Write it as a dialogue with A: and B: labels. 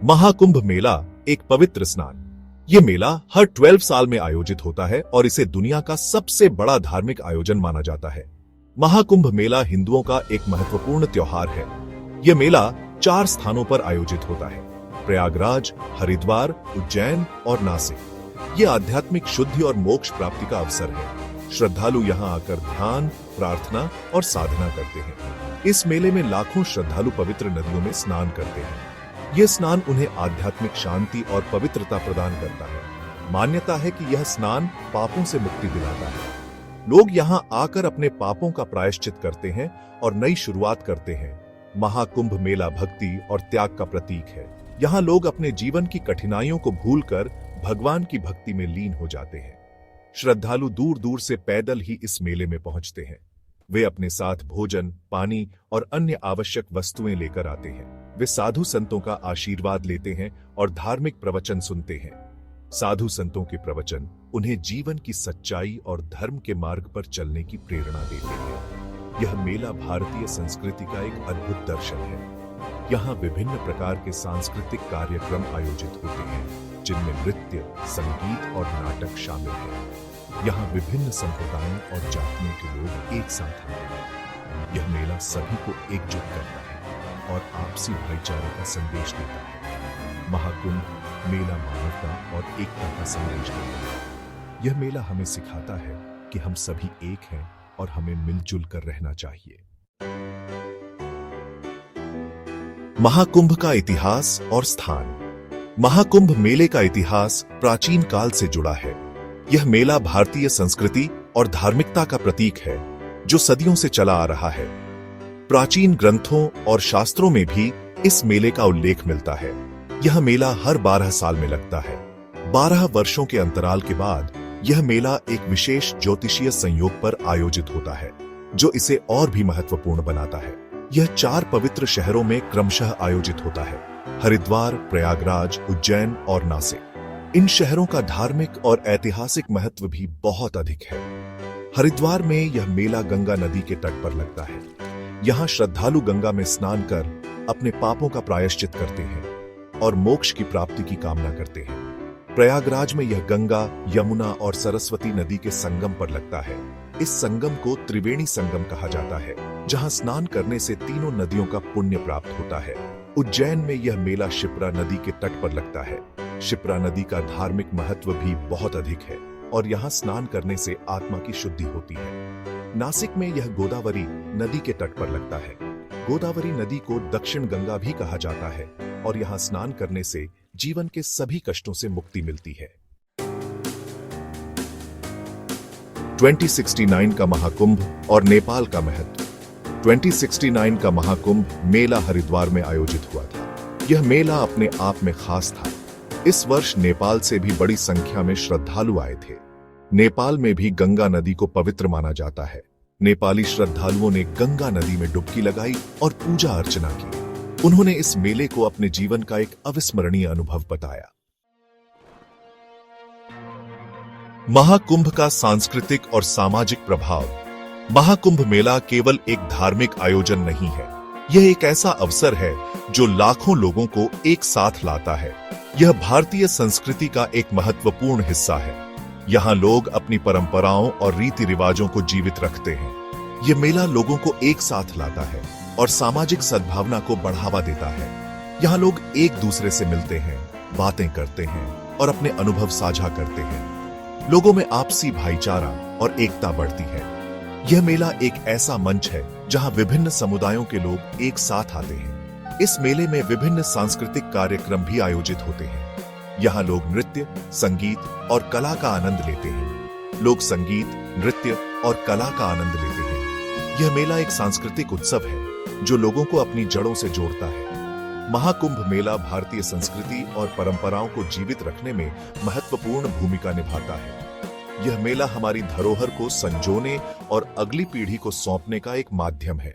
A: महाकुंभ मेला एक पवित्र स्नान। ये मेला हर 12 साल में आयोजित होता है और इसे दुनिया का सबसे बड़ा धार्मिक आयोजन माना जाता है। महाकुंभ मेला हिंदुओं का एक महत्वपूर्ण त्योहार है। यह मेला 4 स्थानों पर आयोजित होता है: प्रयागराज, हरिद्वार, उज्जैन और नासिक। ये आध्यात्मिक शुद्धि और मोक्ष प्राप्ति का अवसर है। श्रद्धालु यहाँ आकर ध्यान, प्रार्थना और साधना करते हैं। इस मेले में लाखों श्रद्धालु पवित्र नदियों में स्नान करते हैं। यह स्नान उन्हें आध्यात्मिक शांति और पवित्रता प्रदान करता है। मान्यता है कि यह स्नान पापों से मुक्ति दिलाता है। लोग यहाँ आकर अपने पापों का प्रायश्चित करते हैं और नई शुरुआत करते हैं। महाकुंभ मेला भक्ति और त्याग का प्रतीक है। यहाँ लोग अपने जीवन की कठिनाइयों को भूलकर भगवान की भक्ति में लीन हो जाते हैं। श्रद्धालु दूर दूर से पैदल ही इस मेले में पहुंचते हैं। वे अपने साथ भोजन, पानी और अन्य आवश्यक वस्तुएं लेकर आते हैं। वे साधु संतों का आशीर्वाद लेते हैं और धार्मिक प्रवचन सुनते हैं। साधु संतों के प्रवचन उन्हें जीवन की सच्चाई और धर्म के मार्ग पर चलने की प्रेरणा देते हैं। यह मेला भारतीय संस्कृति का एक अद्भुत दर्शन है। यहाँ विभिन्न प्रकार के सांस्कृतिक कार्यक्रम आयोजित होते हैं, जिनमें नृत्य, संगीत और नाटक शामिल हैं। यहाँ विभिन्न संप्रदायों और जातियों के लोग एक साथ आते हैं। यह मेला सभी को एकजुट करता है और आपसी भाईचारे का संदेश देता है। महाकुंभ मेला मानवता और एकता का संदेश देता है। यह मेला हमें सिखाता है कि हम सभी एक हैं और हमें मिलजुल कर रहना चाहिए। महाकुंभ का इतिहास और स्थान। महाकुंभ मेले का इतिहास प्राचीन काल से जुड़ा है। यह मेला भारतीय संस्कृति और धार्मिकता का प्रतीक है, जो सदियों से चला आ रहा है। प्राचीन ग्रंथों और शास्त्रों में भी इस मेले का उल्लेख मिलता है। यह मेला हर 12 साल में लगता है। 12 वर्षों के अंतराल के बाद यह मेला एक विशेष ज्योतिषीय संयोग पर आयोजित होता है, जो इसे और भी महत्वपूर्ण बनाता है। यह 4 पवित्र शहरों में क्रमशः आयोजित होता है: हरिद्वार, प्रयागराज, उज्जैन और नासिक। इन शहरों का धार्मिक और ऐतिहासिक महत्व भी बहुत अधिक है। हरिद्वार में यह मेला गंगा नदी के तट पर लगता है। यहाँ श्रद्धालु गंगा में स्नान कर अपने पापों का प्रायश्चित करते हैं और मोक्ष की प्राप्ति की कामना करते हैं। प्रयागराज में यह गंगा, यमुना और सरस्वती नदी के संगम पर लगता है। इस संगम को त्रिवेणी संगम कहा जाता है, जहाँ स्नान करने से तीनों नदियों का पुण्य प्राप्त होता है। उज्जैन में यह मेला शिप्रा नदी के तट पर लगता है। शिप्रा नदी का धार्मिक महत्व भी बहुत अधिक है और यहाँ स्नान करने से आत्मा की शुद्धि होती है। नासिक में यह गोदावरी नदी के तट पर लगता है। गोदावरी नदी को दक्षिण गंगा भी कहा जाता है और यहाँ स्नान करने से जीवन के सभी कष्टों से मुक्ति मिलती है। 2069 का महाकुंभ और नेपाल का महत्व। 2069 का महाकुंभ मेला हरिद्वार में आयोजित हुआ था। यह मेला अपने आप में खास था। इस वर्ष नेपाल से भी बड़ी संख्या में श्रद्धालु आए थे। नेपाल में भी गंगा नदी को पवित्र माना जाता है। नेपाली श्रद्धालुओं ने गंगा नदी में डुबकी लगाई और पूजा अर्चना की। उन्होंने इस मेले को अपने जीवन का एक अविस्मरणीय अनुभव बताया। महाकुंभ का सांस्कृतिक और सामाजिक प्रभाव। महाकुंभ मेला केवल एक धार्मिक आयोजन नहीं है, यह एक ऐसा अवसर है जो लाखों लोगों को एक साथ लाता है। यह भारतीय संस्कृति का एक महत्वपूर्ण हिस्सा है। यहाँ लोग अपनी परंपराओं और रीति रिवाजों को जीवित रखते हैं। यह मेला लोगों को एक साथ लाता है और सामाजिक सद्भावना को बढ़ावा देता है। यहाँ लोग एक दूसरे से मिलते हैं, बातें करते हैं और अपने अनुभव साझा करते हैं। लोगों में आपसी भाईचारा और एकता बढ़ती है। यह मेला एक ऐसा मंच है जहाँ विभिन्न समुदायों के लोग एक साथ आते हैं। इस मेले में विभिन्न सांस्कृतिक कार्यक्रम भी आयोजित होते हैं। यहाँ लोग नृत्य, संगीत और कला का आनंद लेते हैं। लोग संगीत, नृत्य और कला का आनंद लेते हैं। यह मेला एक सांस्कृतिक उत्सव है जो लोगों को अपनी जड़ों से जोड़ता है। महाकुंभ मेला भारतीय संस्कृति और परंपराओं को जीवित रखने में महत्वपूर्ण भूमिका निभाता है। यह मेला हमारी धरोहर को संजोने और अगली पीढ़ी को सौंपने का एक माध्यम है।